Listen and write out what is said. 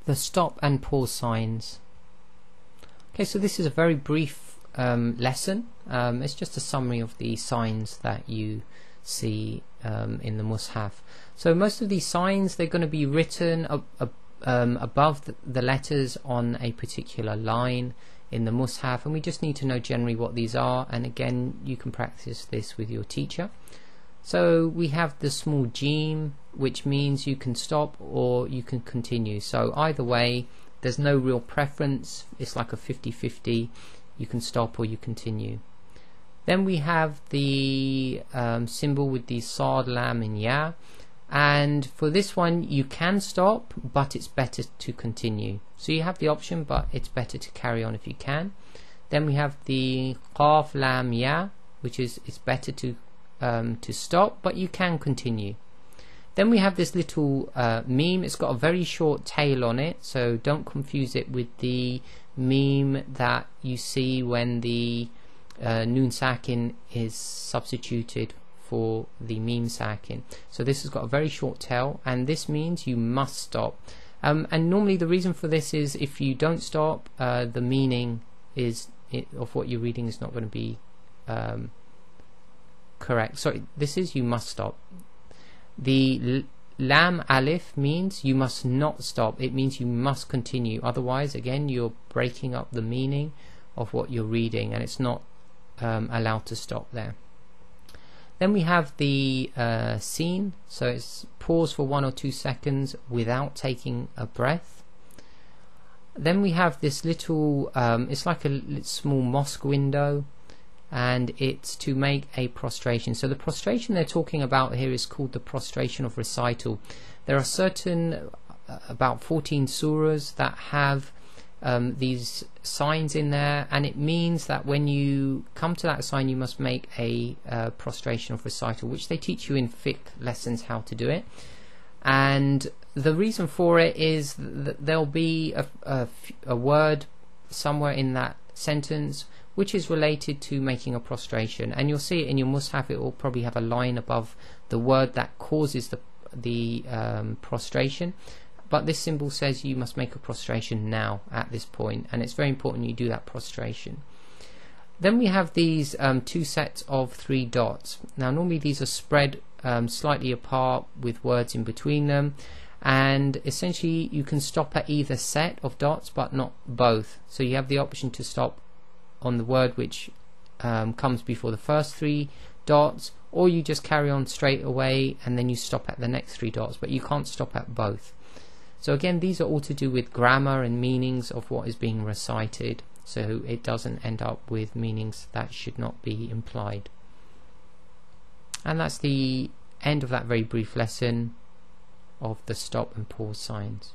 The stop and pause signs. Okay, so this is a very brief lesson. It's just a summary of the signs that you see in the Mushaf. So most of these signs, they're going to be written above the letters on a particular line in the Mushaf, and we just need to know generally what these are, and again you can practice this with your teacher. So we have the small Jim, which means you can stop or you can continue. So either way, there's no real preference. It's like a 50-50. You can stop or you continue. Then we have the symbol with the Sad, Lam and Ya, and for this one you can stop, but it's better to continue. So you have the option, but it's better to carry on if you can. Then we have the Qaf, Lam, Ya, which is it's better to stop, but you can continue. Then we have this little meme. It's got a very short tail on it, so don't confuse it with the meme that you see when the Noon Sakin is substituted for the Meme Sakin. So this has got a very short tail, and this means you must stop. And normally the reason for this is if you don't stop, the meaning of what you're reading is not going to be correct. Sorry, this is you must stop. The Lam Alif means you must not stop. It means you must continue. Otherwise, again, you're breaking up the meaning of what you're reading, and it's not allowed to stop there. Then we have the Sin, so it's pause for 1 or 2 seconds without taking a breath. Then we have this little, it's like a small mosque window, and it's to make a prostration. So the prostration they're talking about here is called the prostration of recital. There are certain about 14 surahs that have these signs in there, and it means that when you come to that sign you must make a prostration of recital, which they teach you in fiqh lessons how to do it. And the reason for it is that there'll be a word somewhere in that sentence which is related to making a prostration, and you'll see it in your Mushaf. It will probably have a line above the word that causes the prostration, but this symbol says you must make a prostration now at this point, and it's very important you do that prostration. Then we have these 2 sets of 3 dots. Now normally these are spread slightly apart with words in between them, and essentially you can stop at either set of dots but not both. So you have the option to stop on the word which comes before the first 3 dots, or you just carry on straight away and then you stop at the next 3 dots, but you can't stop at both. So again, these are all to do with grammar and meanings of what is being recited, so it doesn't end up with meanings that should not be implied. And that's the end of that very brief lesson of the stop and pause signs.